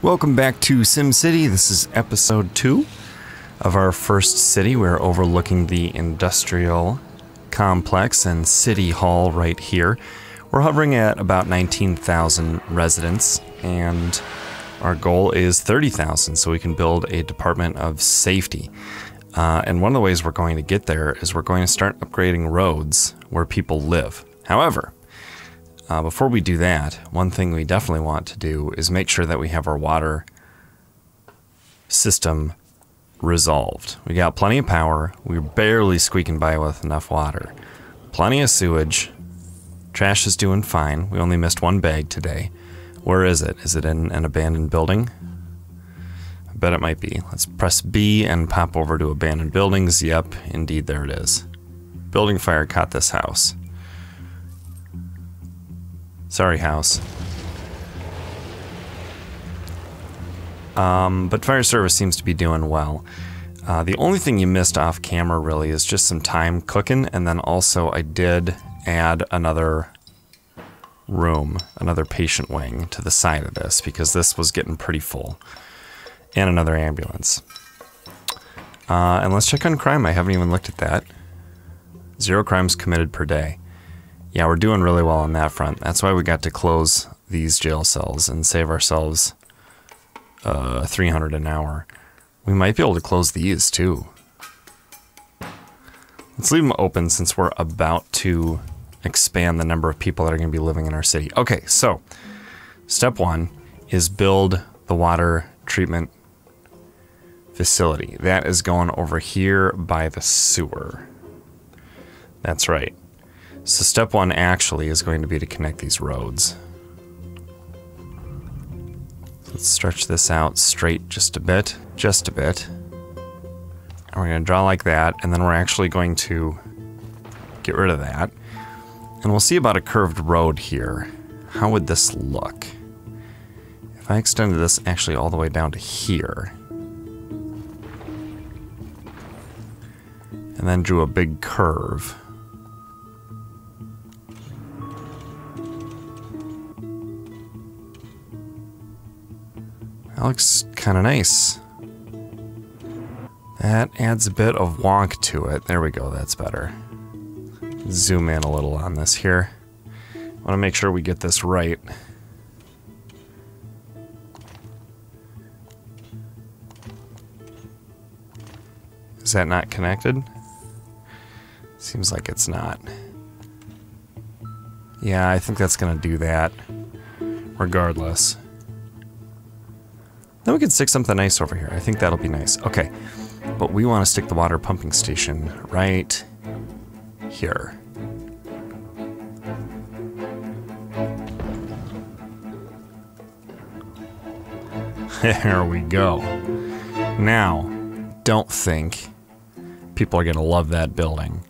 Welcome back to SimCity. This is episode 2 of our first city. We're overlooking the industrial complex and city hall right here. We're hovering at about 19,000 residents, and our goal is 30,000, so we can build a department of safety. And one of the ways we're going to get there is we're going to start upgrading roads where people live. However, before we do that, one thing we definitely want to do is make sure that we have our water system resolved. We got plenty of power. We're barely squeaking by with enough water. Plenty of sewage. Trash is doing fine. We only missed one bag today. Where is it? Is it in an abandoned building? I bet it might be. Let's press B and pop over to abandoned buildings. Yep, indeed, there it is. Building fire caught this house. Sorry, house. But fire service seems to be doing well. The only thing you missed off camera really is just some time cooking, and then also I did add another room, another patient wing to the side of this because this was getting pretty full. And another ambulance. And let's check on crime. I haven't even looked at that. 0 crimes committed per day. Yeah, we're doing really well on that front. That's why we got to close these jail cells and save ourselves $300 an hour. We might be able to close these too. Let's leave them open since we're about to expand the number of people that are going to be living in our city. Okay, so step 1 is build the water treatment facility. That is going over here by the sewer. That's right. So step 1 actually is going to be to connect these roads. Let's stretch this out straight just a bit. And we're going to draw like that, and then we're actually going to get rid of that. And we'll see about a curved road here. How would this look? If I extended this actually all the way down to here, and then drew a big curve. That looks kind of nice. That adds a bit of wonk to it. There we go, that's better. Zoom in a little on this here. I want to make sure we get this right. Is that not connected? Seems like it's not. Yeah, I think that's going to do that. Regardless. Then we can stick something nice over here. I think that'll be nice. Okay, but we want to stick the water pumping station right here. There we go. Now, don't think people are going to love that building,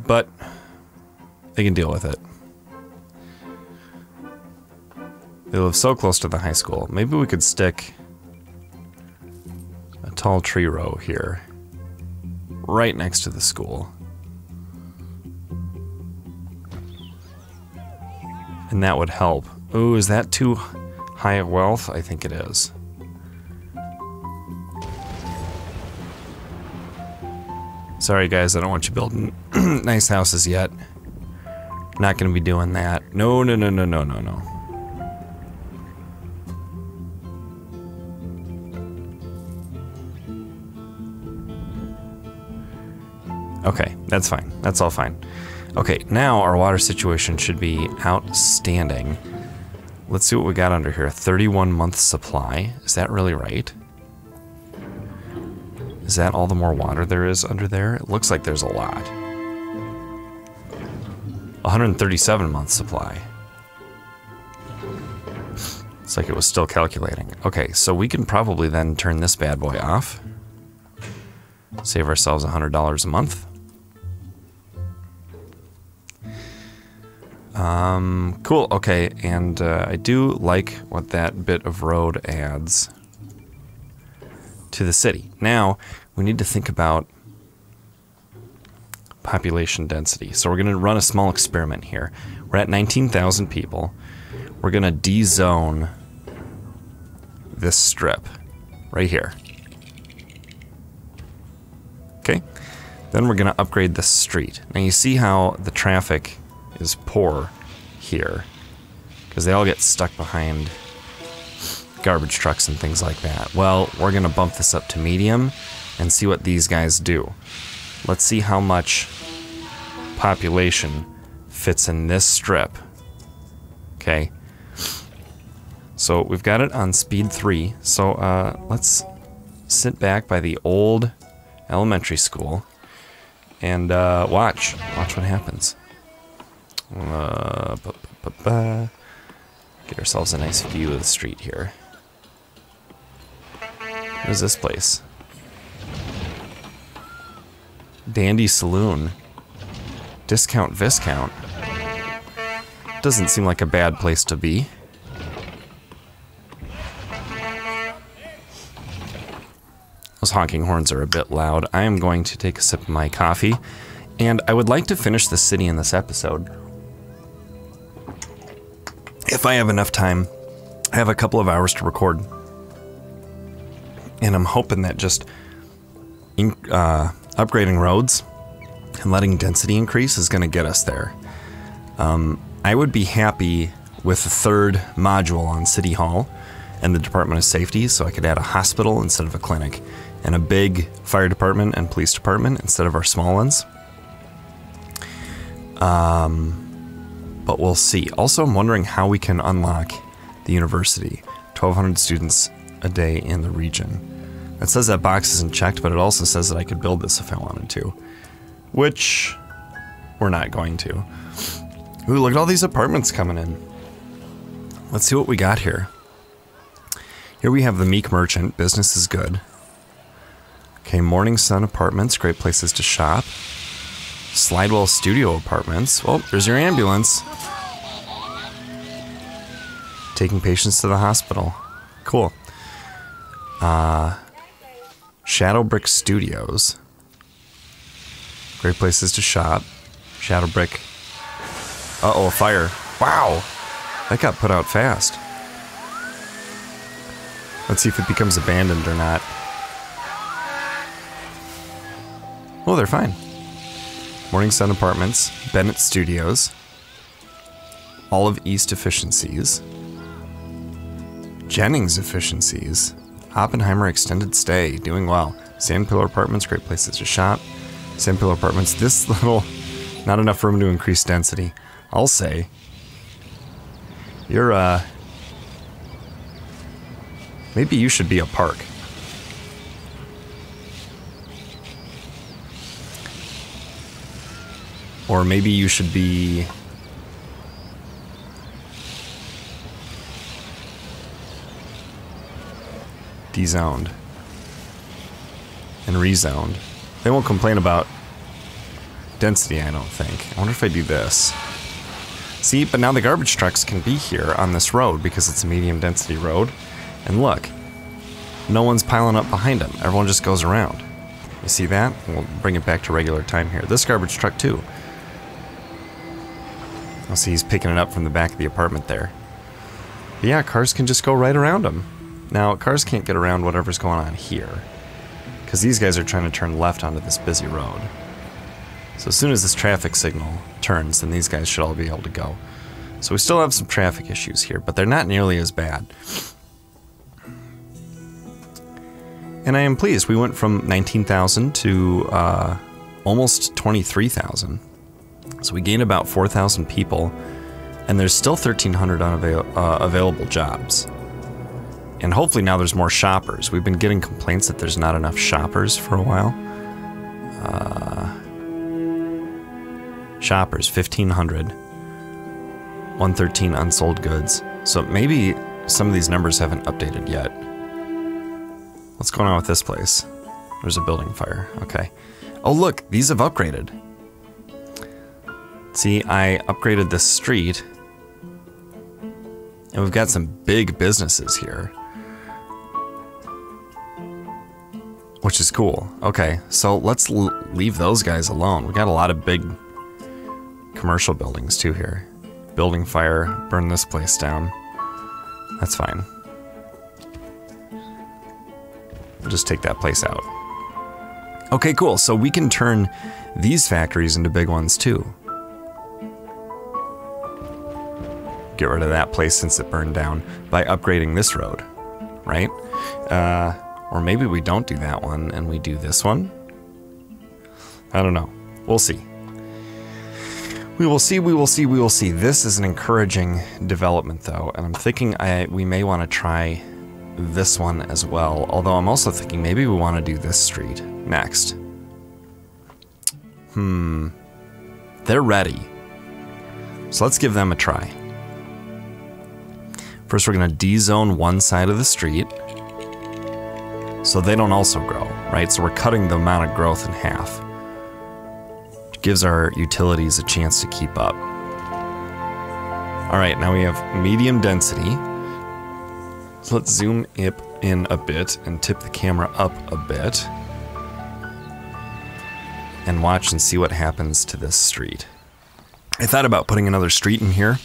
but they can deal with it. They live so close to the high school. Maybe we could stick a tall tree row here, right next to the school. And that would help. Ooh, is that too high a wealth? I think it is. Sorry guys, I don't want you building nice houses yet. Not gonna be doing that. No. Okay, that's fine. That's all fine. Okay, now our water situation should be outstanding. Let's see what we got under here. 31-month supply. Is that really right? Is that all the more water there is under there? It looks like there's a lot. 137-month supply. It's like it was still calculating. Okay, so we can probably then turn this bad boy off. Save ourselves $100 a month. Cool, okay, and I do like what that bit of road adds to the city. Now, we need to think about population density. So we're going to run a small experiment here. We're at 19,000 people. We're going to de-zone this strip right here. Okay, then we're gonna upgrade this street. Now you see how the traffic is poor here, because they all get stuck behind garbage trucks and things like that. Well, we're gonna bump this up to medium and see what these guys do. Let's see how much population fits in this strip. Okay, so we've got it on speed 3. So let's sit back by the old elementary school and watch what happens. Get ourselves a nice view of the street here. Where's this place? Dandy Saloon. Discount Viscount. Doesn't seem like a bad place to be. Those honking horns are a bit loud. I am going to take a sip of my coffee, and I would like to finish the city in this episode. If I have enough time, I have a couple of hours to record. And I'm hoping that just upgrading roads and letting density increase is going to get us there. I would be happy with a 3rd module on City Hall and the Department of Safety, so I could add a hospital instead of a clinic, and a big fire department and police department instead of our small ones. But we'll see. Also, I'm wondering how we can unlock the university. 1,200 students a day in the region. It says that box isn't checked, but it also says that I could build this if I wanted to. Which we're not going to. Ooh, look at all these apartments coming in. Let's see what we got here. Here we have the Meek Merchant. Business is good. Okay, Morning Sun Apartments. Great places to shop. Slidewell Studio Apartments. Well, there's your ambulance. Taking patients to the hospital. Cool. Shadow Brick Studios. Great places to shop. Shadow Brick. Uh-oh, a fire. Wow! That got put out fast. Let's see if it becomes abandoned or not. Oh, they're fine. Morning Sun Apartments. Bennett Studios. Olive East Efficiencies. Jennings Efficiencies. Oppenheimer Extended Stay. Doing well. Sandpillar Apartments. Great places to shop. Sandpillar Apartments. This little... Not enough room to increase density. I'll say. You're, maybe you should be a park. Or maybe you should be... dezoned. And rezoned. They won't complain about density, I don't think. I wonder if I do this. See, but now the garbage trucks can be here on this road because it's a medium density road. And look, no one's piling up behind them. Everyone just goes around. You see that? We'll bring it back to regular time here. This garbage truck too. I'll see he's picking it up from the back of the apartment there. But yeah, cars can just go right around them. Now, cars can't get around whatever's going on here, because these guys are trying to turn left onto this busy road. So as soon as this traffic signal turns, then these guys should all be able to go. So we still have some traffic issues here, but they're not nearly as bad. And I am pleased. We went from 19,000 to almost 23,000. So we gained about 4,000 people, and there's still 1,300 available jobs. And hopefully now there's more shoppers. We've been getting complaints that there's not enough shoppers for a while. Shoppers, 1,500. 113 unsold goods. So maybe some of these numbers haven't updated yet. What's going on with this place? There's a building fire. Okay. Oh look, these have upgraded. See, I upgraded this street. And we've got some big businesses here. Which is cool. Okay, so let's leave those guys alone. We got a lot of big commercial buildings too here. Building fire, burn this place down. That's fine. We'll just take that place out. Okay, cool. So we can turn these factories into big ones too. Get rid of that place since it burned down by upgrading this road, right? Or maybe we don't do that one and we do this one. I don't know. We'll see. We will see, we will see, we will see. This is an encouraging development though, and I'm thinking we may want to try this one as well, although I'm also thinking maybe we want to do this street next. They're ready. So let's give them a try. First we're going to D-zone one side of the street so they don't also grow, right? So we're cutting the amount of growth in half. Which gives our utilities a chance to keep up. All right, now we have medium density. So let's zoom in a bit and tip the camera up a bit. And watch and see what happens to this street. I thought about putting another street in here,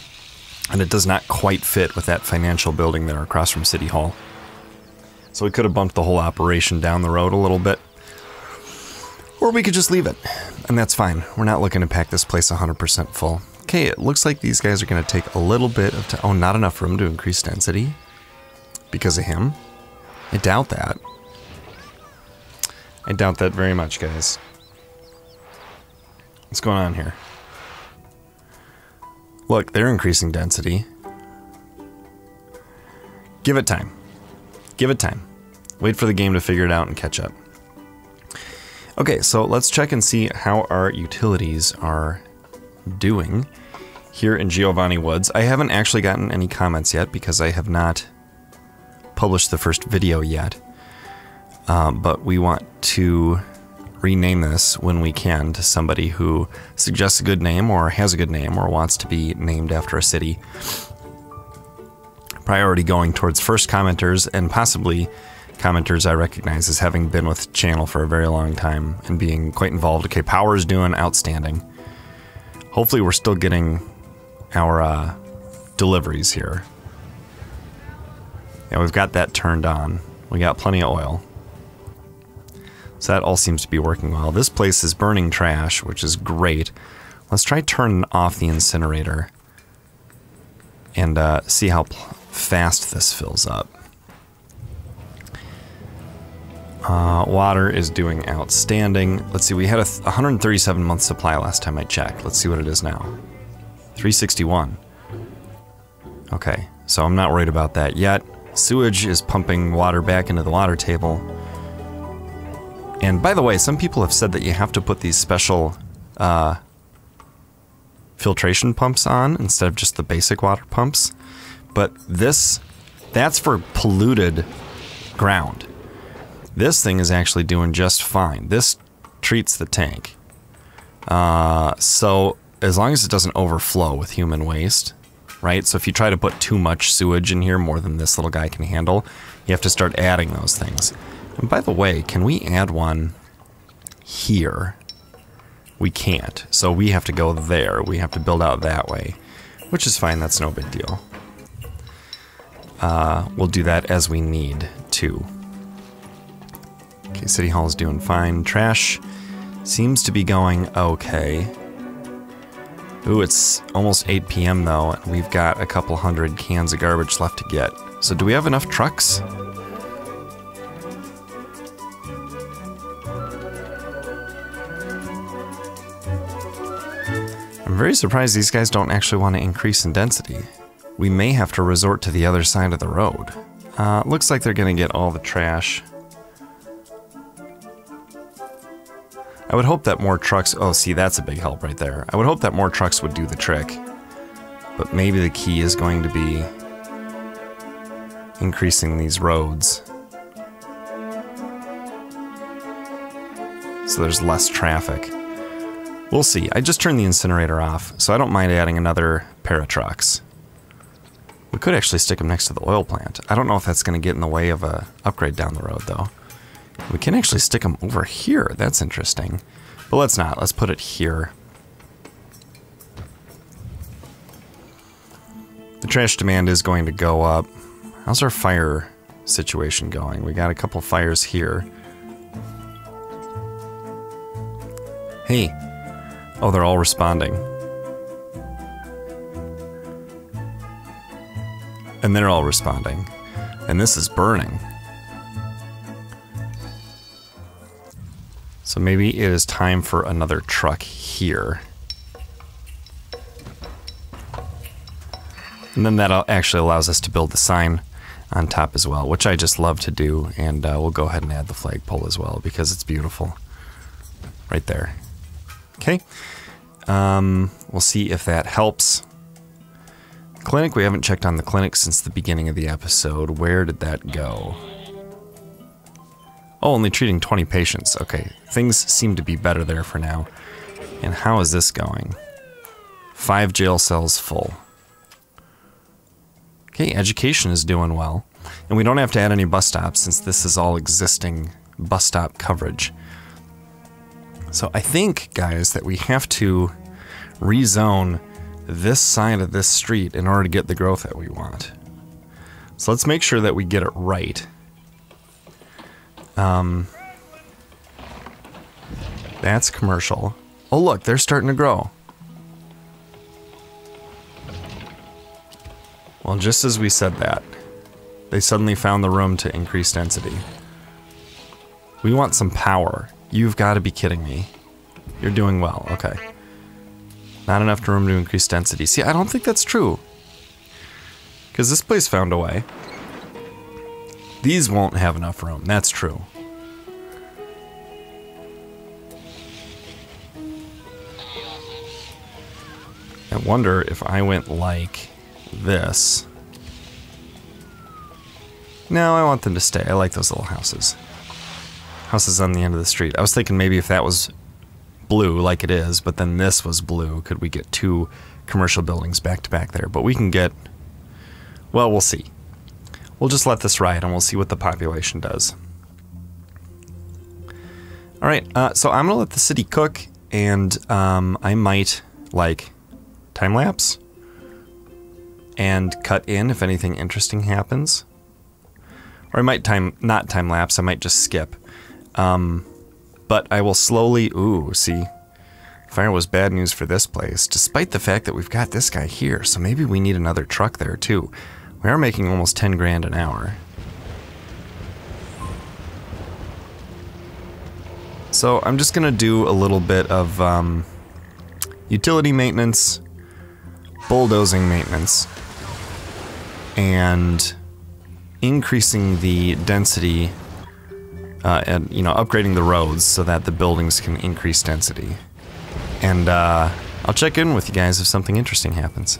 and it does not quite fit with that financial building there across from City Hall. So we could have bumped the whole operation down the road a little bit. Or we could just leave it, and that's fine. We're not looking to pack this place 100% full. Okay, it looks like these guys are going to take a little bit of time. Oh, not enough room to increase density? Because of him? I doubt that. I doubt that very much, guys. What's going on here? Look, they're increasing density. Give it time. Give it time. Wait for the game to figure it out and catch up. Okay, so let's check and see how our utilities are doing here in Giovanni Woods. I haven't actually gotten any comments yet because I have not published the first video yet. But we want to rename this when we can to somebody who suggests a good name or has a good name or wants to be named after a city. Priority going towards first commenters and possibly commenters I recognize as having been with the channel for a very long time and being quite involved. Okay, Power's doing outstanding. Hopefully we're still getting our deliveries here. Yeah, we've got that turned on. We got plenty of oil. So that all seems to be working well. This place is burning trash, which is great. Let's try turning off the incinerator and see how fast this fills up. Water is doing outstanding. Let's see, we had a 137-month supply last time I checked. Let's see what it is now. 361. Okay, so I'm not worried about that yet. Sewage is pumping water back into the water table. And by the way, some people have said that you have to put these special filtration pumps on instead of just the basic water pumps. But that's for polluted ground. This thing is actually doing just fine. This treats the tank. So as long as it doesn't overflow with human waste, right? So if you try to put too much sewage in here, more than this little guy can handle, you have to start adding those things. And by the way, can we add one here? We can't. So we have to go there. We have to build out that way, which is fine. That's no big deal. We'll do that as we need to. Okay, City Hall is doing fine. Trash seems to be going okay. Ooh, it's almost 8 p.m. though, and we've got a couple hundred cans of garbage left to get. So do we have enough trucks? I'm very surprised these guys don't actually want to increase in density. We may have to resort to the other side of the road. Looks like they're going to get all the trash. I would hope that more trucks... Oh, see, that's a big help right there. I would hope that more trucks would do the trick. But maybe the key is going to be increasing these roads. So there's less traffic. We'll see. I just turned the incinerator off, so I don't mind adding another pair of trucks. We could actually stick them next to the oil plant. I don't know if that's going to get in the way of a upgrade down the road, though. We can actually stick them over here. That's interesting. But let's not. Let's put it here. The trash demand is going to go up. How's our fire situation going. We got a couple fires here. Hey. Oh, they're all responding. And they're all responding. And this is burning. So maybe it is time for another truck here. And then that actually allows us to build the sign on top as well, which I just love to do. And we'll go ahead and add the flagpole as well because it's beautiful. Right there. Okay. We'll see if that helps. Clinic, we haven't checked on the clinic since the beginning of the episode. Where did that go? Oh, only treating 20 patients. Okay, things seem to be better there for now. And how is this going? 5 jail cells full. Okay, education is doing well. And we don't have to add any bus stops since this is all existing bus stop coverage. So I think, guys, that we have to rezone this side of this street in order to get the growth that we want. So let's make sure that we get it right. That's commercial. Oh look, they're starting to grow. Well, just as we said that, they suddenly found the room to increase density. We want some power. You've got to be kidding me. You're doing well, okay. Not enough room to increase density. See, I don't think that's true. Because this place found a way. These won't have enough room, that's true. I wonder if I went like this. No, I want them to stay. I like those little houses. Houses on the end of the street. I was thinking maybe if that was blue like it is, but then this was blue, could we get 2 commercial buildings back to back there? But we can get, well, we'll see. We'll just let this ride and we'll see what the population does. Alright, so I'm gonna let the city cook, and I might, like, time-lapse and cut in if anything interesting happens. Or I might not time-lapse, I might just skip. But I will slowly, ooh, see, fire was bad news for this place, despite the fact that we've got this guy here, so maybe we need another truck there too. We are making almost 10 grand an hour. So I'm just gonna do a little bit of utility maintenance, bulldozing maintenance, and increasing the density and, you know, upgrading the roads so that the buildings can increase density. And I'll check in with you guys if something interesting happens.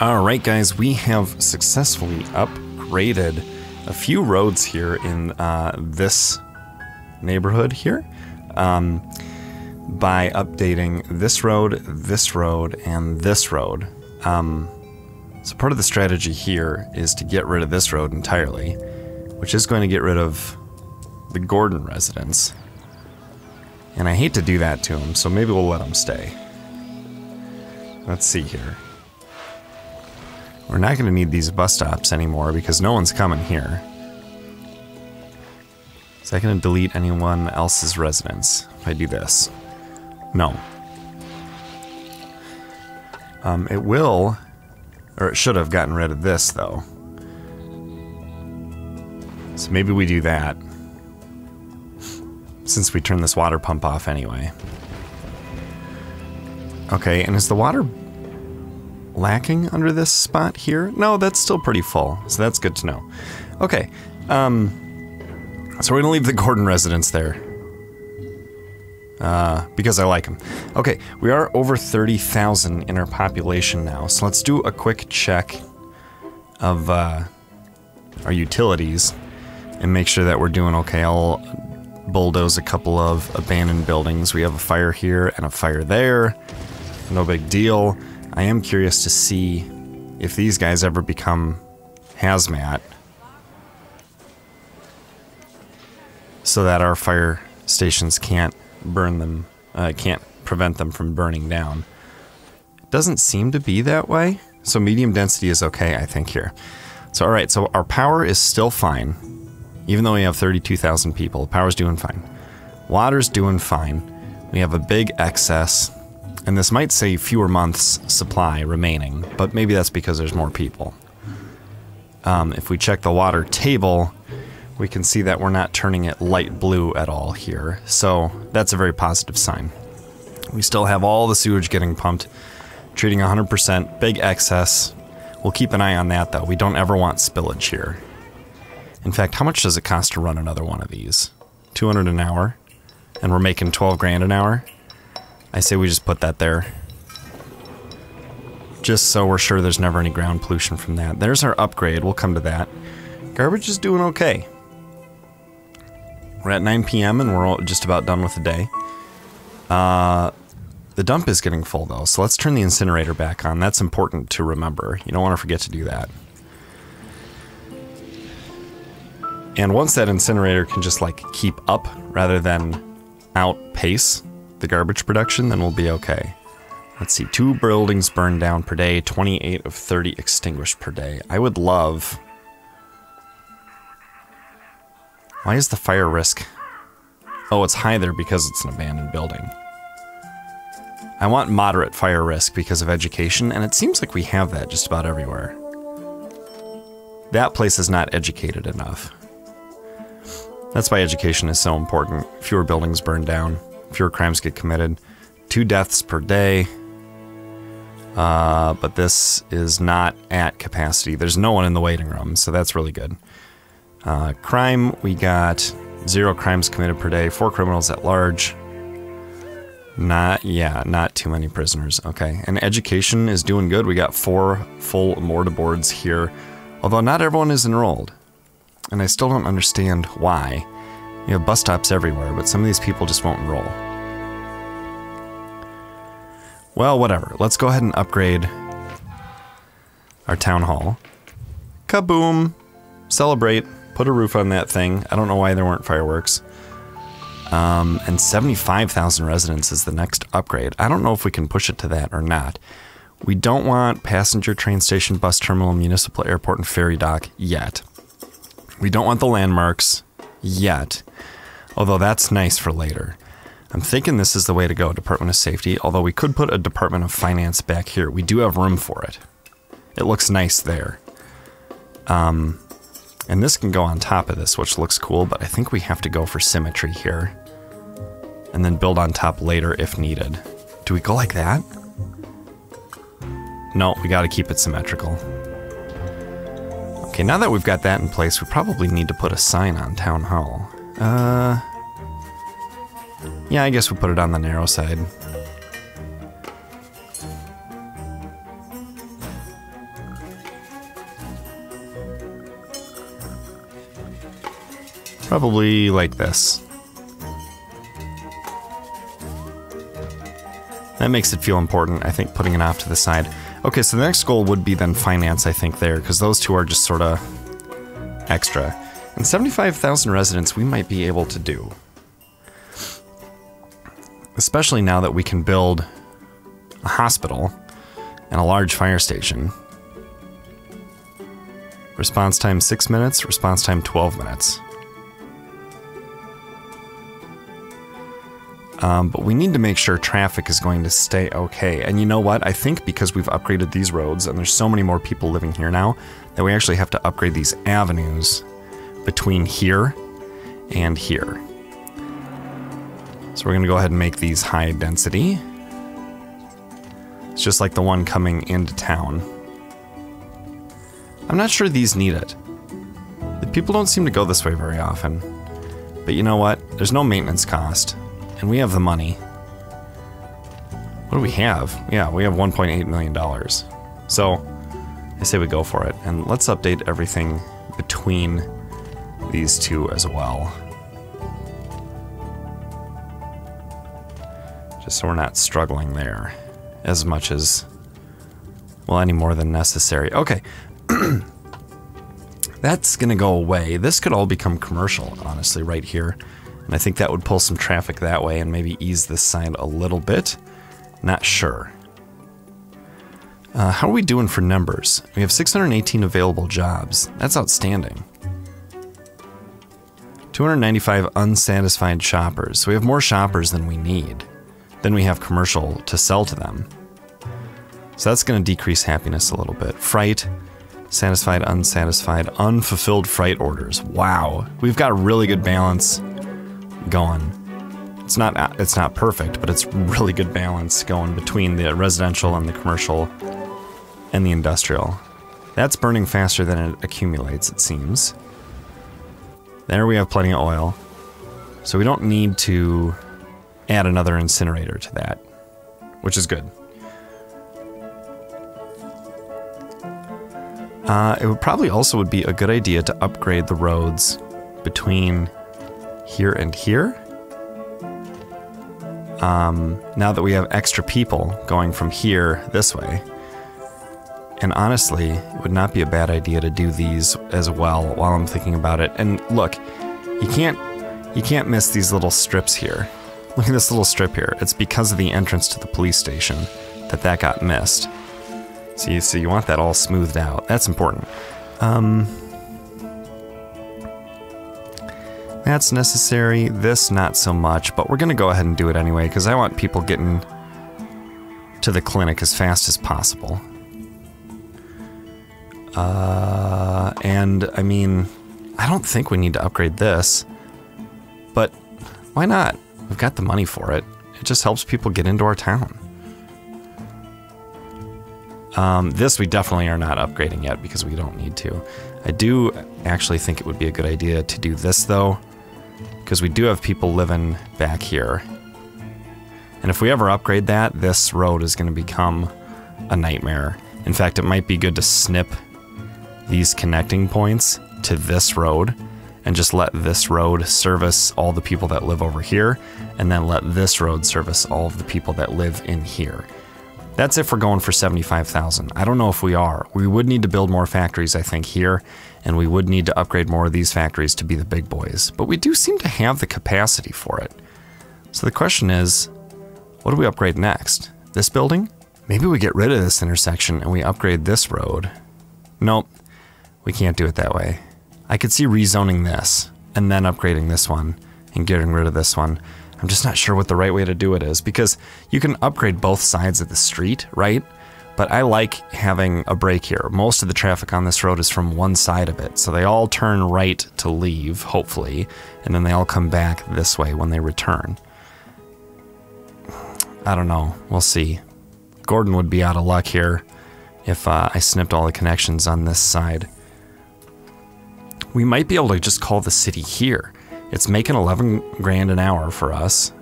Alright guys, we have successfully upgraded a few roads here in this neighborhood here by updating this road, and this road. So part of the strategy here is to get rid of this road entirely, which is going to get rid of the Gordon residence. And I hate to do that to them, so maybe we'll let them stay. Let's see here. We're not going to need these bus stops anymore because no one's coming here. Is that going to delete anyone else's residence if I do this? No. It will, or it should have gotten rid of this though. So maybe we do that, since we turned this water pump off anyway. Okay, and is the water lacking under this spot here? No, that's still pretty full, so that's good to know. Okay, so we're gonna leave the Gordon residence there. Because I like them. Okay, we are over 30,000 in our population now, so let's do a quick check of our utilities and make sure that we're doing okay. I'll bulldoze a couple of abandoned buildings. We have a fire here and a fire there. No big deal. I am curious to see if these guys ever become hazmat, so that our fire stations can't burn them, can't prevent them from burning down. It doesn't seem to be that way, so medium density is okay, I think, here. So, alright, so our power is still fine, even though we have 32,000 people. Power's doing fine. Water's doing fine. We have a big excess, and this might say fewer months' supply remaining, but maybe that's because there's more people. If we check the water table, we can see that we're not turning it light blue at all here, so that's a very positive sign. We still have all the sewage getting pumped, treating 100%, big excess. We'll keep an eye on that, though. We don't ever want spillage here. In fact, how much does it cost to run another one of these? $200 an hour? And we're making 12 grand an hour? I say we just put that there. Just so we're sure there's never any ground pollution from that. There's our upgrade. We'll come to that. Garbage is doing okay. We're at 9 p.m. and we're just about done with the day. The dump is getting full, though, so let's turn the incinerator back on. That's important to remember. You don't want to forget to do that. And once that incinerator can just, like, keep up rather than outpace the garbage production, then we'll be okay. Let's see, 2 buildings burned down per day, 28 of 30 extinguished per day. I would love... Why is the fire risk... Oh, it's high there because it's an abandoned building. I want moderate fire risk because of education, and it seems like we have that just about everywhere. That place is not educated enough. That's why education is so important. Fewer buildings burn down, fewer crimes get committed. 2 deaths per day. But this is not at capacity. There's no one in the waiting room, so that's really good. Crime, we got 0 crimes committed per day, 4 criminals at large. Not too many prisoners. Okay, and education is doing good. We got 4 full mortarboards here, although not everyone is enrolled. And I still don't understand why. You have bus stops everywhere, but some of these people just won't enroll. Well, whatever. Let's go ahead and upgrade our town hall. Kaboom! Celebrate. Put a roof on that thing. I don't know why there weren't fireworks. And 75,000 residents is the next upgrade. I don't know if we can push it to that or not. We don't want passenger train station, bus terminal, municipal airport, and ferry dock yet. We don't want the landmarks yet, although that's nice for later. I'm thinking this is the way to go, Department of Safety, although we could put a Department of Finance back here. We do have room for it. It looks nice there. And this can go on top of this, which looks cool, but I think we have to go for symmetry here. And then build on top later if needed. Do we go like that? No, we gotta keep it symmetrical. Okay, now that we've got that in place, we probably need to put a sign on Town Hall. Yeah, I guess we'll put it on the narrow side. Probably like this. That makes it feel important, I think, putting it off to the side. Okay, so the next goal would be then finance, I think, there, because those two are just sort of extra. And 75,000 residents we might be able to do. Especially now that we can build a hospital and a large fire station. Response time 6 minutes, response time 12 minutes. But we need to make sure traffic is going to stay okay. And you know what? I think because we've upgraded these roads, and there's so many more people living here now, that we actually have to upgrade these avenues between here and here. So we're going to go ahead and make these high density. It's just like the one coming into town. I'm not sure these need it. The people don't seem to go this way very often. But you know what? There's no maintenance cost. And we have the money. What do we have? Yeah, we have $1.8 million. So, I say we go for it. And let's update everything between these two as well. Just so we're not struggling there as much as Well, any more than necessary. Okay. That's going to go away. This could all become commercial, honestly, right here. And I think that would pull some traffic that way and maybe ease this side a little bit. Not sure. How are we doing for numbers? We have 618 available jobs. That's outstanding. 295 unsatisfied shoppers. So we have more shoppers than we need. Then we have commercial to sell to them. So that's going to decrease happiness a little bit. Fright, satisfied, unsatisfied, unfulfilled fright orders. Wow, we've got a really good balance going. It's not perfect, but it's really good balance going between the residential and the commercial and the industrial. That's burning faster than it accumulates, it seems. There we have plenty of oil. So we don't need to add another incinerator to that, which is good. It would probably also would be a good idea to upgrade the roads between here and here. Now that we have extra people going from here this way. And honestly, it would not be a bad idea to do these as well while I'm thinking about it. And look, you can't miss these little strips here. Look at this little strip here. It's because of the entrance to the police station that got missed. So you want that all smoothed out. That's important. That's necessary. This, not so much. But we're going to go ahead and do it anyway, because I want people getting to the clinic as fast as possible. And, I mean, I don't think we need to upgrade this. But why not? We've got the money for it. It just helps people get into our town. This we definitely are not upgrading yet because we don't need to. I do actually think it would be a good idea to do this though, because we do have people living back here. And if we ever upgrade that, this road is going to become a nightmare. In fact, it might be good to snip these connecting points to this road and just let this road service all the people that live over here, and then let this road service all of the people that live in here. That's if we're going for 75,000. I don't know if we are. We would need to build more factories, I think, here, and we would need to upgrade more of these factories to be the big boys. But we do seem to have the capacity for it. So the question is, what do we upgrade next? This building? Maybe we get rid of this intersection and we upgrade this road. Nope, we can't do it that way. I could see rezoning this, and then upgrading this one, and getting rid of this one. I'm just not sure what the right way to do it is, because you can upgrade both sides of the street, right? But I like having a break here. Most of the traffic on this road is from one side of it, so they all turn right to leave, hopefully, and then they all come back this way when they return. I don't know. We'll see. Gordon would be out of luck here if I snipped all the connections on this side. We might be able to just call the city here. It's making 11 grand an hour for us.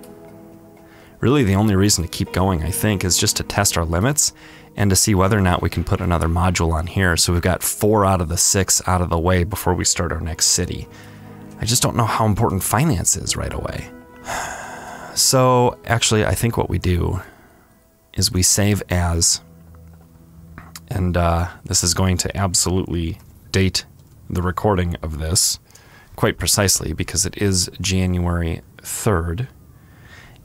Really, the only reason to keep going, I think, is just to test our limits and to see whether or not we can put another module on here. So we've got 4 out of the 6 out of the way before we start our next city. I just don't know how important finance is right away. So, actually, I think what we do is we save as, and this is going to absolutely date the recording of this quite precisely because it is January 3rd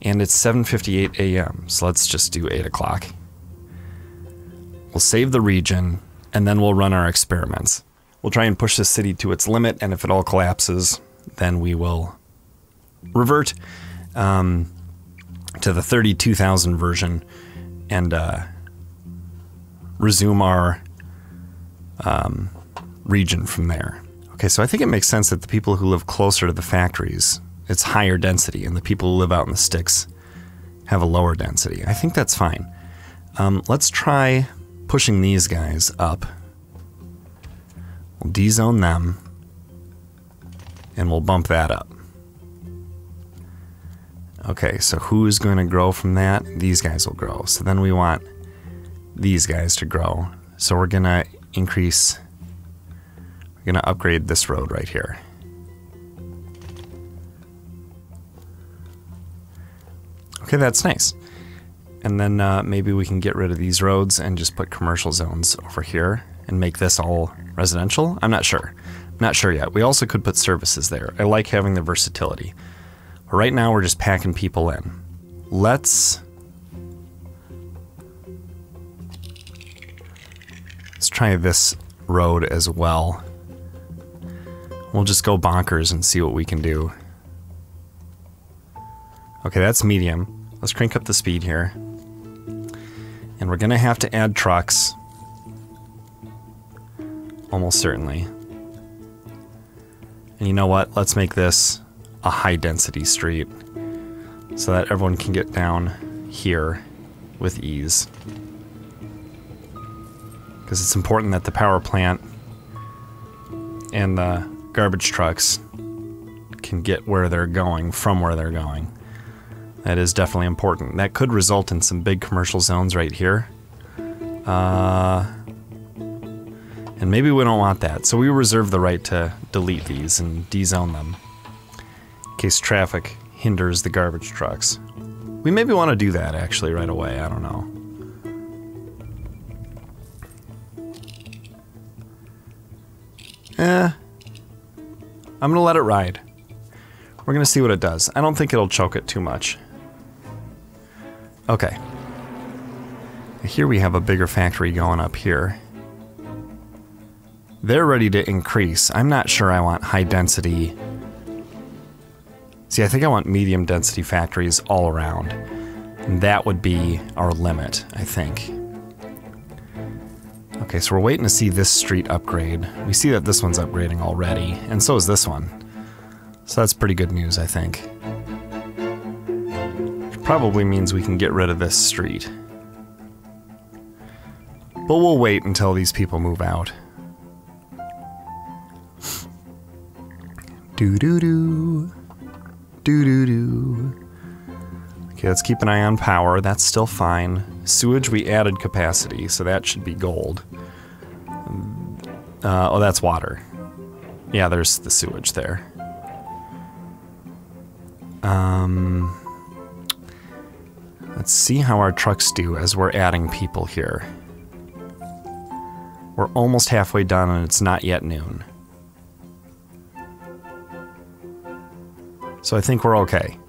and it's 7:58 a.m. So let's just do 8 o'clock. We'll save the region and then we'll run our experiments. We'll try and push this city to its limit, and if it all collapses, then we will revert to the 32,000 version and resume our region from there. Okay, so I think it makes sense that the people who live closer to the factories, it's higher density, and the people who live out in the sticks have a lower density. I think that's fine. Let's try pushing these guys up. We'll dezone them, and we'll bump that up. Okay, so who's going to grow from that? These guys will grow. So then we want these guys to grow. So we're going to increase... We're going to upgrade this road right here. Okay, that's nice. And then maybe we can get rid of these roads and just put commercial zones over here and make this all residential. I'm not sure. Not sure yet. We also could put services there. I like having the versatility. But right now we're just packing people in. Let's try this road as well. We'll just go bonkers and see what we can do. Okay, that's medium. Let's crank up the speed here. And we're gonna have to add trucks. Almost certainly. And you know what? Let's make this a high density street so that everyone can get down here with ease. Because it's important that the power plant and the garbage trucks can get where they're going from where they're going. That is definitely important. That could result in some big commercial zones right here. And maybe we don't want that. So we reserve the right to delete these and dezone them in case traffic hinders the garbage trucks. We maybe want to do that actually right away. I don't know. I'm gonna let it ride. We're gonna see what it does. I don't think it'll choke it too much. Okay. Here we have a bigger factory going up here. They're ready to increase. I'm not sure I want high density. See, I think I want medium density factories all around. And that would be our limit, I think. Okay, so we're waiting to see this street upgrade. We see that this one's upgrading already, and so is this one. So that's pretty good news, I think. Which probably means we can get rid of this street. But we'll wait until these people move out. Do-do-do. Do-do-do. Okay, let's keep an eye on power. That's still fine. Sewage, we added capacity, so that should be gold. Oh, that's water. Yeah, there's the sewage there. Let's see how our trucks do as we're adding people here. We're almost halfway done and it's not yet noon. So I think we're okay.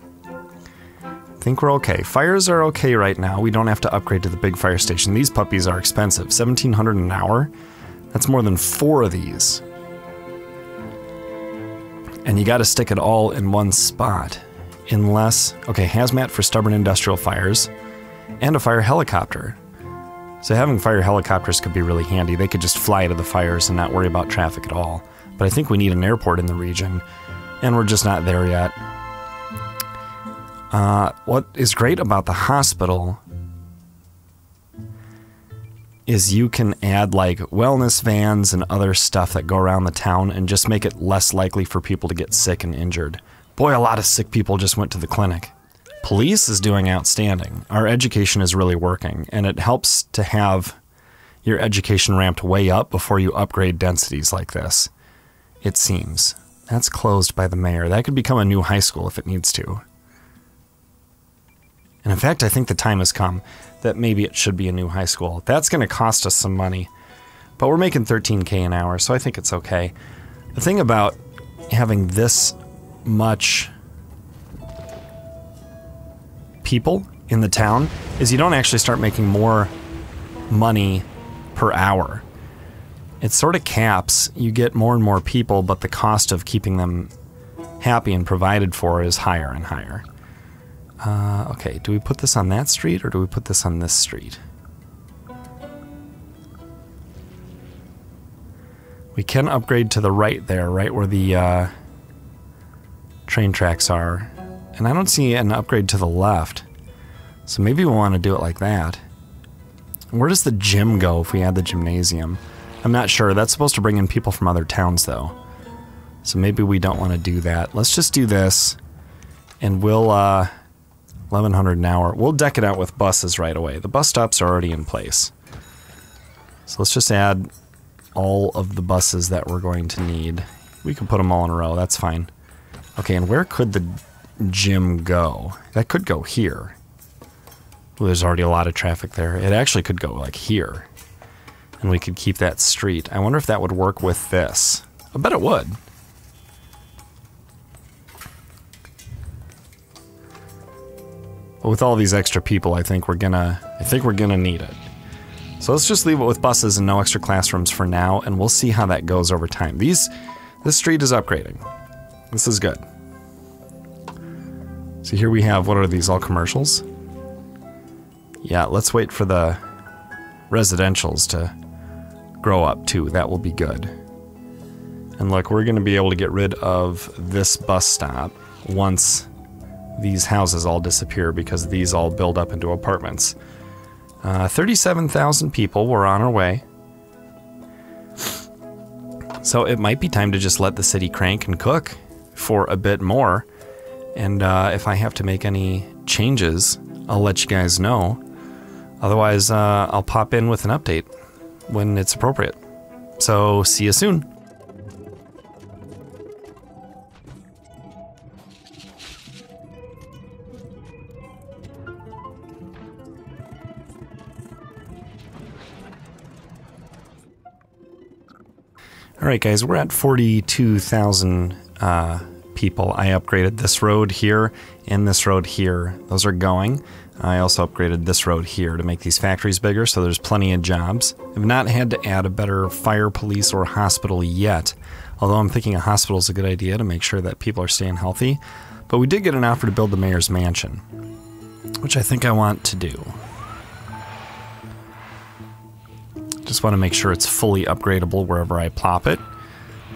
Fires are okay right now. We don't have to upgrade to the big fire station. These puppies are expensive. $1,700 an hour? That's more than 4 of these. And you gotta stick it all in one spot. Unless... Okay, hazmat for stubborn industrial fires. And a fire helicopter. So having fire helicopters could be really handy. They could just fly to the fires and not worry about traffic at all. But I think we need an airport in the region. And we're just not there yet. What is great about the hospital is you can add like wellness vans and other stuff that go around the town and just make it less likely for people to get sick and injured. Boy, a lot of sick people just went to the clinic. Police is doing outstanding. Our education is really working, and it helps to have your education ramped way up before you upgrade densities like this. It seems. That's closed by the mayor. That could become a new high school if it needs to. And in fact, I think the time has come that maybe it should be a new high school. That's going to cost us some money, but we're making $13K an hour, so I think it's okay. The thing about having this much people in the town is you don't actually start making more money per hour. It sort of caps. You get more and more people, but the cost of keeping them happy and provided for is higher and higher. Okay, do we put this on that street or do we put this on this street? We can upgrade to the right there, right where the train tracks are. And I don't see an upgrade to the left. So maybe we want to do it like that. Where does the gym go if we add the gymnasium? I'm not sure. That's supposed to bring in people from other towns though. So maybe we don't want to do that. Let's just do this. And we'll, $1,100 an hour. We'll deck it out with buses right away. The bus stops are already in place. So let's just add all of the buses that we're going to need. We can put them all in a row. That's fine. Okay, and where could the gym go? That could go here. Well, there's already a lot of traffic there. It actually could go like here. And we could keep that street. I wonder if that would work with this. I bet it would. But with all these extra people, I think we're gonna need it. So let's just leave it with buses and no extra classrooms for now, and we'll see how that goes over time. This street is upgrading. This is good. So here we have, what are these, all commercials? Yeah, let's wait for the residentials to grow up too. That will be good. And look, we're going to be able to get rid of this bus stop once these houses all disappear, because these all build up into apartments. 37,000 people, we're on our way. So it might be time to just let the city crank and cook for a bit more. And if I have to make any changes, I'll let you guys know. Otherwise, I'll pop in with an update when it's appropriate. So see you soon. Alright guys, we're at 42,000 people. I upgraded this road here and this road here. Those are going. I also upgraded this road here to make these factories bigger, so there's plenty of jobs. I've not had to add a better fire, police, or hospital yet, although I'm thinking a hospital is a good idea to make sure that people are staying healthy. But we did get an offer to build the mayor's mansion, which I think I want to do. Just want to make sure it's fully upgradable wherever I plop it.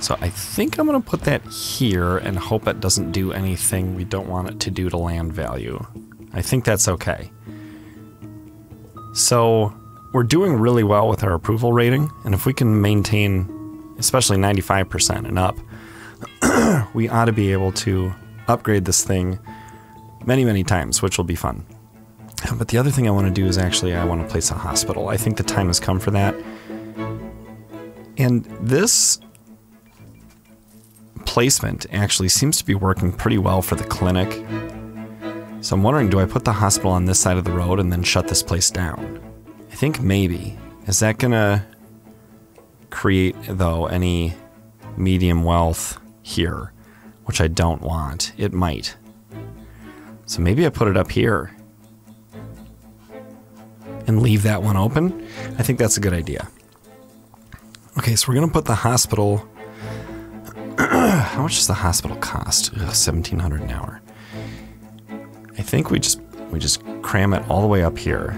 So I think I'm going to put that here and hope it doesn't do anything we don't want it to do to land value. I think that's okay. So we're doing really well with our approval rating, and if we can maintain especially 95% and up, we ought to be able to upgrade this thing many, many times, which will be fun. But the other thing I want to do is actually I want to place a hospital. I think the time has come for that. And this placement actually seems to be working pretty well for the clinic. So I'm wondering, do I put the hospital on this side of the road and then shut this place down? I think maybe. Is that gonna create, though, any medium wealth here? Which I don't want. It might. So maybe I put it up here and leave that one open. I think that's a good idea. Okay, so we're gonna put the hospital. How much does the hospital cost? Ugh, $1,700 an hour. I think we just cram it all the way up here,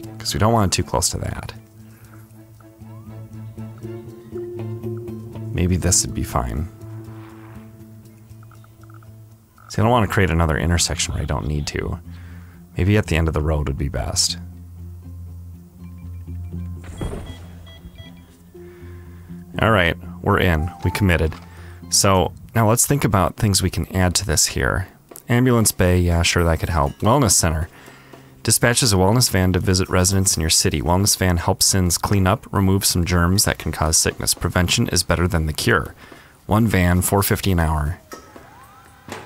because we don't want it too close to that. Maybe this would be fine. See, I don't want to create another intersection where I don't need to. Maybe at the end of the road would be best. Alright, we're in. We committed. So, now let's think about things we can add to this here. Ambulance bay, yeah, sure, that could help. Wellness center. Dispatches a wellness van to visit residents in your city. Wellness van helps sins clean up, remove some germs that can cause sickness. Prevention is better than the cure. One van, $4.50 an hour.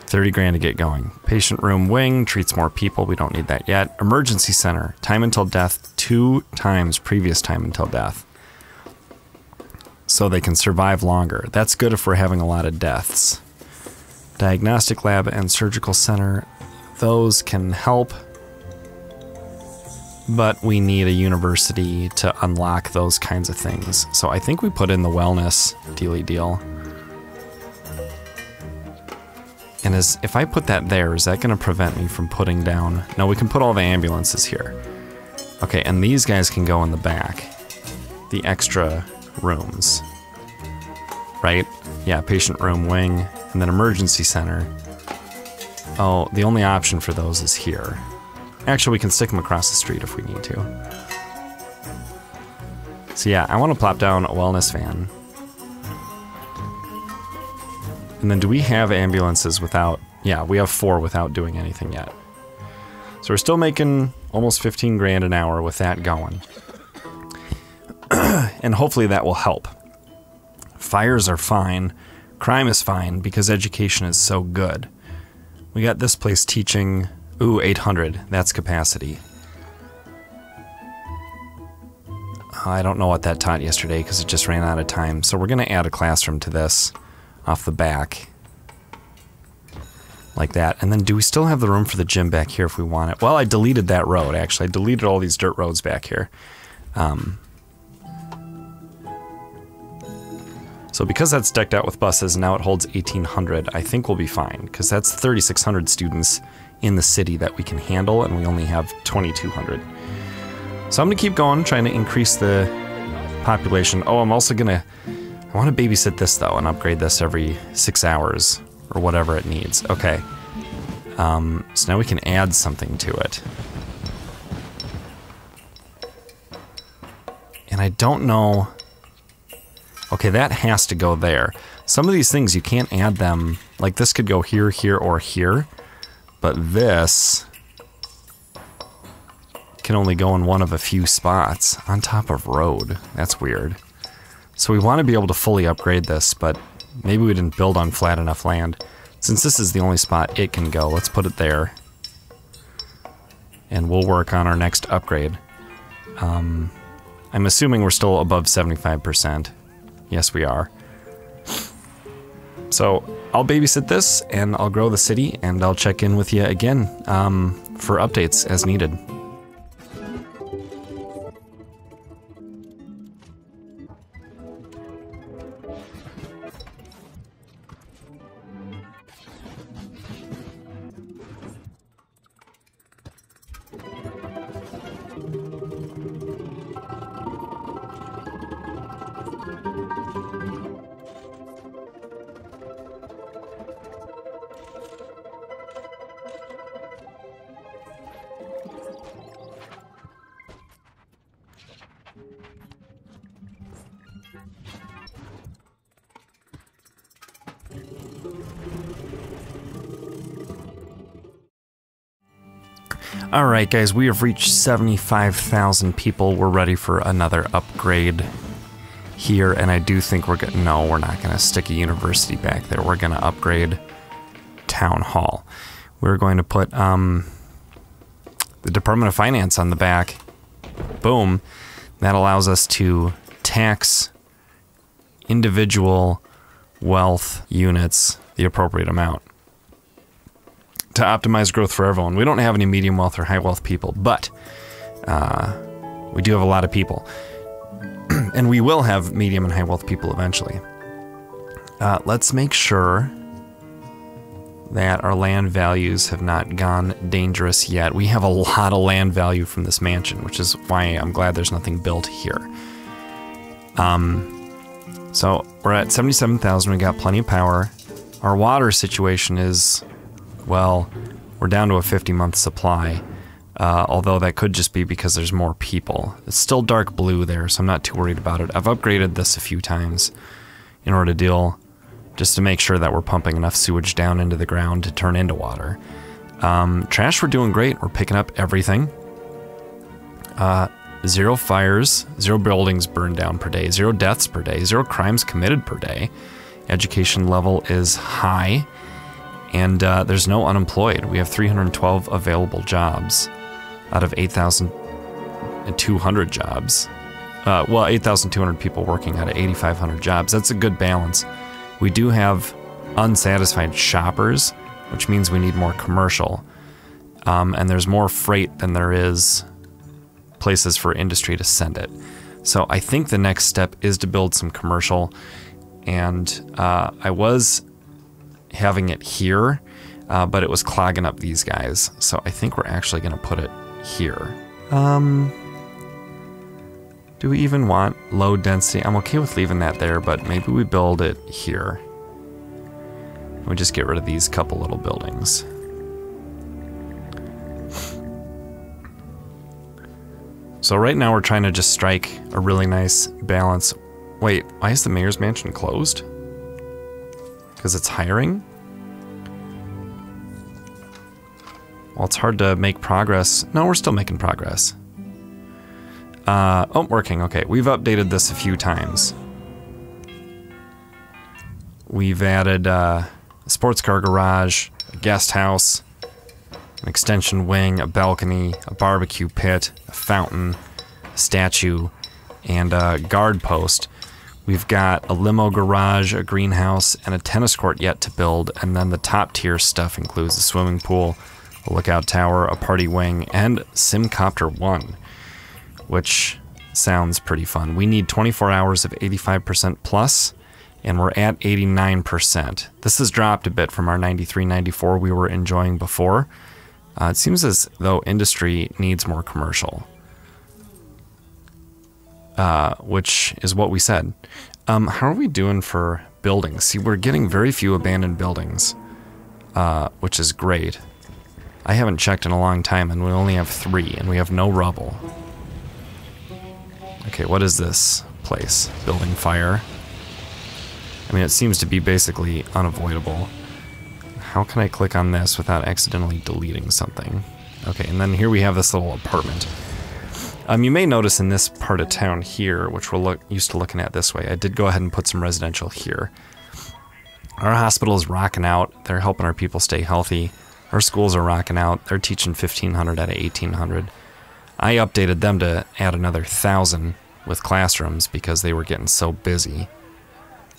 30 grand to get going. Patient room wing, treats more people. We don't need that yet. Emergency center. Time until death, 2 times previous time until death. So they can survive longer. That's good if we're having a lot of deaths. Diagnostic lab and surgical center. Those can help. But we need a university to unlock those kinds of things. So I think we put in the wellness dealy deal. And if I put that there, is that going to prevent me from putting down... No, we can put all the ambulances here. Okay, and these guys can go in the back. The extra rooms. Right? Yeah, patient room wing, and then emergency center. Oh, the only option for those is here. Actually, we can stick them across the street if we need to. So yeah, I want to plop down a wellness van. And then do we have ambulances without... Yeah, we have 4 without doing anything yet. So we're still making almost 15 grand an hour with that going. And hopefully that will help. Fires are fine. Crime is fine because education is so good. We got this place teaching Ooh, 800. That's capacity. I don't know what that taught yesterday because it just ran out of time. So we're going to add a classroom to this off the back. Like that. And then do we still have the room for the gym back here if we want it? Well, I deleted that road, actually. I deleted all these dirt roads back here. So because that's decked out with buses, now it holds 1,800, I think we'll be fine. Because that's 3,600 students in the city that we can handle, and we only have 2,200. So I'm going to keep going, trying to increase the population. Oh, I'm also going to... I want to babysit this, though, and upgrade this every 6 hours, or whatever it needs. Okay. So now we can add something to it. And I don't know... Okay, that has to go there. Some of these things, you can't add them... Like, this could go here, here, or here. But this... can only go in one of a few spots on top of road. That's weird. So we want to be able to fully upgrade this, but maybe we didn't build on flat enough land. Since this is the only spot it can go, let's put it there. And we'll work on our next upgrade. I'm assuming we're still above 75%. Yes, we are. So I'll babysit this, and I'll grow the city, and I'll check in with you again for updates as needed. Alright guys, we have reached 75,000 people. We're ready for another upgrade here, and I do think we're gonna... No, we're not gonna stick a university back there. We're gonna upgrade Town Hall. We're going to put the Department of Finance on the back. Boom. That allows us to tax individual wealth units the appropriate amount to optimize growth for everyone. We don't have any medium wealth or high wealth people, but we do have a lot of people. And we will have medium and high wealth people eventually. Let's make sure that our land values have not gone dangerous yet. We have a lot of land value from this mansion, which is why I'm glad there's nothing built here. So we're at 77,000, we got plenty of power. Our water situation is... well, we're down to a 50-month supply, although that could just be because there's more people. It's still dark blue there, so I'm not too worried about it. I've upgraded this a few times in order to deal, just to make sure that we're pumping enough sewage down into the ground to turn into water. Trash, we're doing great. We're picking up everything. 0 fires, 0 buildings burned down per day, 0 deaths per day, 0 crimes committed per day. Education level is high. And there's no unemployed. We have 312 available jobs out of 8,200 jobs. Well, 8,200 people working out of 8,500 jobs. That's a good balance. We do have unsatisfied shoppers, which means we need more commercial. And there's more freight than there is places for industry to send it. So I think the next step is to build some commercial. And I was having it here, but it was clogging up these guys. So I think we're actually going to put it here. Do we even want low density? I'm okay with leaving that there, but maybe we build it here. We just get rid of these couple little buildings. So right now we're trying to just strike a really nice balance. Wait, why is the mayor's mansion closed? Because it's hiring? Well, it's hard to make progress. No, we're still making progress. Oh, working. Okay, we've updated this a few times. We've added a sports car garage, a guest house, an extension wing, a balcony, a barbecue pit, a fountain, a statue, and a guard post. We've got a limo garage, a greenhouse, and a tennis court yet to build, and then the top tier stuff includes a swimming pool, a lookout tower, a party wing, and SimCopter 1, which sounds pretty fun. We need 24 hours of 85% plus, and we're at 89%. This has dropped a bit from our 93, 94 we were enjoying before. It seems as though industry needs more commercial, which is what we said. How are we doing for buildings? See, we're getting very few abandoned buildings, which is great. I haven't checked in a long time, and we only have 3, and we have no rubble. Okay, what is this place? Building fire. I mean, it seems to be basically unavoidable. How can I click on this without accidentally deleting something? Okay, and then here we have this little apartment. You may notice in this part of town here, which we're used to looking at this way, I did go ahead and put some residential here. Our hospital is rocking out. They're helping our people stay healthy. Our schools are rocking out. They're teaching 1,500 out of 1,800. I updated them to add another 1,000 with classrooms because they were getting so busy.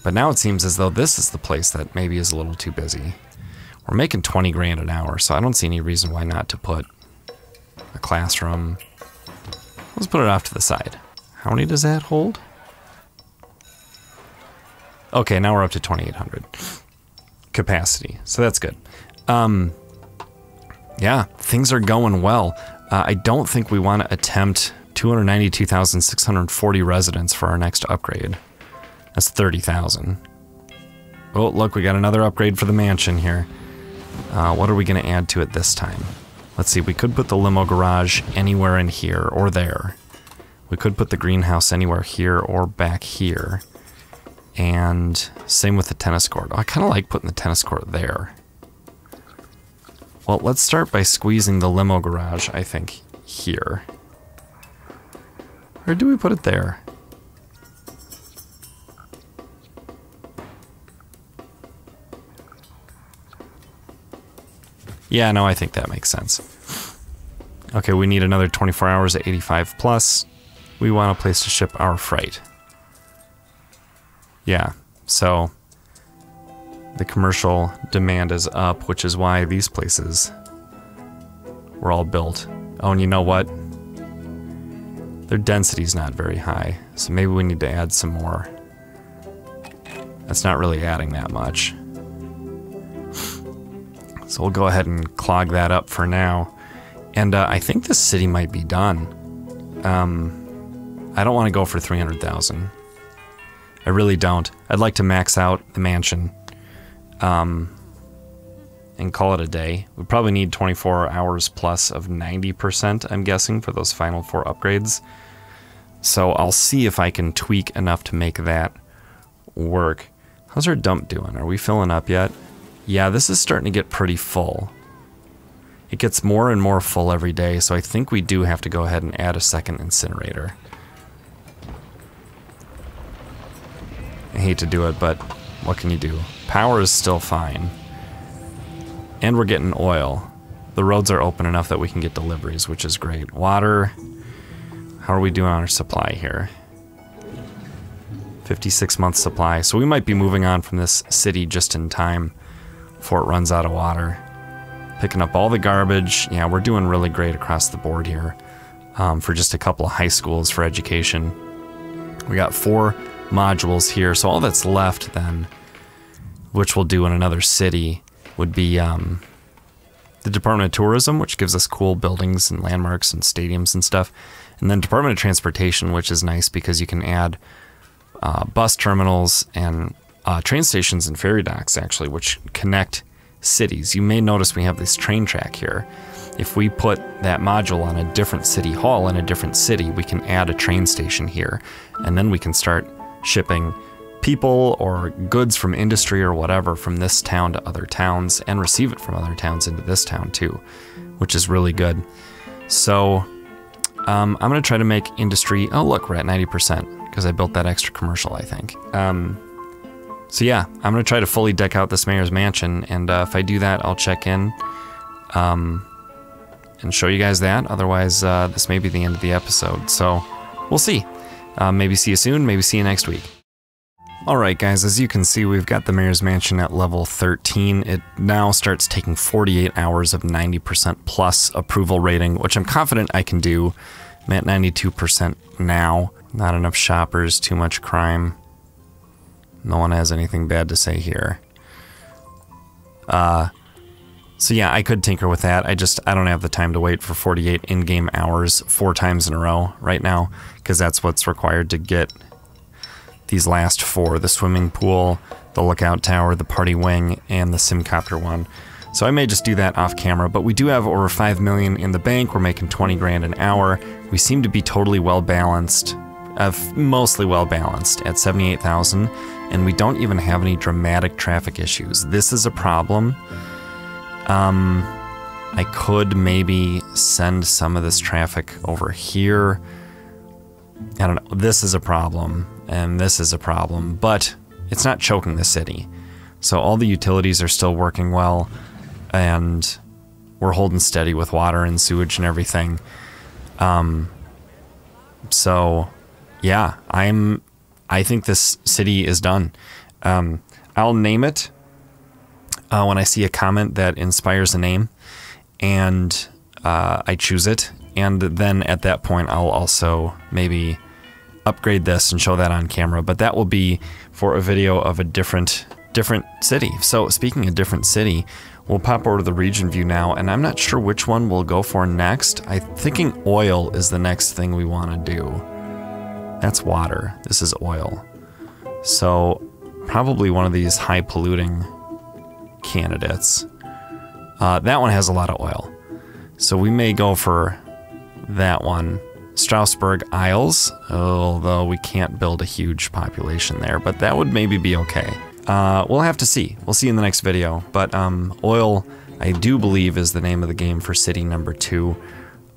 But now it seems as though this is the place that maybe is a little too busy. We're making 20 grand an hour, so I don't see any reason why not to put a classroom. Let's put it off to the side. How many does that hold? Okay, now we're up to 2,800 capacity, so that's good. Yeah, things are going well. I don't think we want to attempt 292,640 residents for our next upgrade. That's 30,000. Oh, look, we got another upgrade for the mansion here. What are we going to add to it this time? Let's see, we could put the limo garage anywhere in here or there. We could put the greenhouse anywhere here or back here. And same with the tennis court. Oh, I kind of like putting the tennis court there. Well, let's start by squeezing the limo garage, I think, here. Or do we put it there? Yeah, no, I think that makes sense. Okay, we need another 24 hours at 85 plus. We want a place to ship our freight. Yeah, so the commercial demand is up, which is why these places were all built. Oh, and you know what? Their density's not very high, so maybe we need to add some more. That's not really adding that much. So we'll go ahead and clog that up for now. And I think this city might be done. I don't want to go for 300,000. I really don't. I'd like to max out the mansion and call it a day. We probably need 24 hours plus of 90%, I'm guessing, for those final 4 upgrades. So I'll see if I can tweak enough to make that work. How's our dump doing? Are we filling up yet? Yeah, this is starting to get pretty full. It gets more and more full every day, so I think we do have to go ahead and add a second incinerator. I hate to do it, but what can you do? Power is still fine. And we're getting oil. The roads are open enough that we can get deliveries, which is great. Water. How are we doing on our supply here? 56-month supply. So we might be moving on from this city just in time before it runs out of water. Picking up all the garbage. Yeah, we're doing really great across the board here for just a couple of high schools for education. We got 4 modules here, so all that's left then, which we'll do in another city, would be the Department of Tourism, which gives us cool buildings and landmarks and stadiums and stuff, and then Department of Transportation, which is nice because you can add bus terminals and train stations and ferry docks, actually, which connect cities. You may notice we have this train track here. If we put that module on a different city hall in a different city, we can add a train station here, and then we can start shipping people or goods from industry or whatever from this town to other towns and receive it from other towns into this town too, which is really good. So I'm going to try to make industry... Oh, look, we're at 90% because I built that extra commercial, I think. So yeah, I'm going to try to fully deck out this mayor's mansion, and if I do that, I'll check in and show you guys that. Otherwise, this may be the end of the episode. So we'll see. Maybe see you soon, maybe see you next week. Alright guys, as you can see, we've got the Mayor's Mansion at level 13. It now starts taking 48 hours of 90% plus approval rating, which I'm confident I can do. I'm at 92% now. Not enough shoppers, too much crime. No one has anything bad to say here. So yeah, I could tinker with that. I don't have the time to wait for 48 in-game hours 4 times in a row right now, because that's what's required to get these last 4, the swimming pool, the lookout tower, the party wing, and the simcopter one. So I may just do that off camera, but we do have over 5 million in the bank. We're making 20 grand an hour. We seem to be totally well balanced, mostly well balanced at 78,000, and we don't even have any dramatic traffic issues. This is a problem. I could maybe send some of this traffic over here. I don't know, this is a problem, and this is a problem, but it's not choking the city. So all the utilities are still working well, and we're holding steady with water and sewage and everything. So yeah, I think this city is done. I'll name it when I see a comment that inspires a name, and I choose it. And then at that point, I'll also maybe upgrade this and show that on camera. But that will be for a video of a different city. So speaking of different city, we'll pop over to the region view now, and I'm not sure which one we'll go for next. I'm thinking oil is the next thing we want to do. That's water. This is oil. So probably one of these high polluting candidates. That one has a lot of oil. So we may go for that one. Strasbourg Isles, although we can't build a huge population there, but that would maybe be okay. We'll have to see. We'll see in the next video. But oil, I do believe, is the name of the game for city number 2.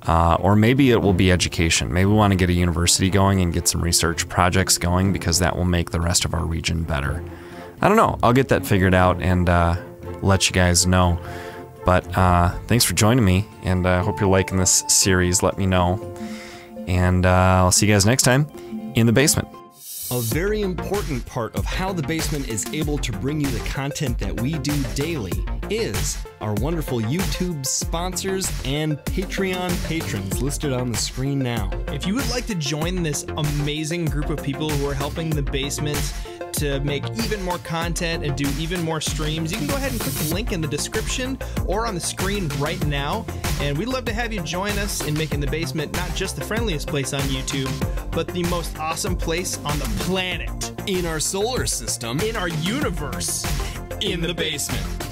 Or maybe it will be education. Maybe we want to get a university going and get some research projects going, because that will make the rest of our region better. I don't know. I'll get that figured out and let you guys know. But thanks for joining me, and I hope you're liking this series. Let me know. And I'll see you guys next time in the basement. A very important part of how the basement is able to bring you the content that we do daily is our wonderful YouTube sponsors and Patreon patrons listed on the screen now. If you would like to join this amazing group of people who are helping the basement to make even more content and do even more streams, you can go ahead and click the link in the description or on the screen right now. And we'd love to have you join us in making the basement not just the friendliest place on YouTube, but the most awesome place on the planet. In our solar system. In our universe. In the basement.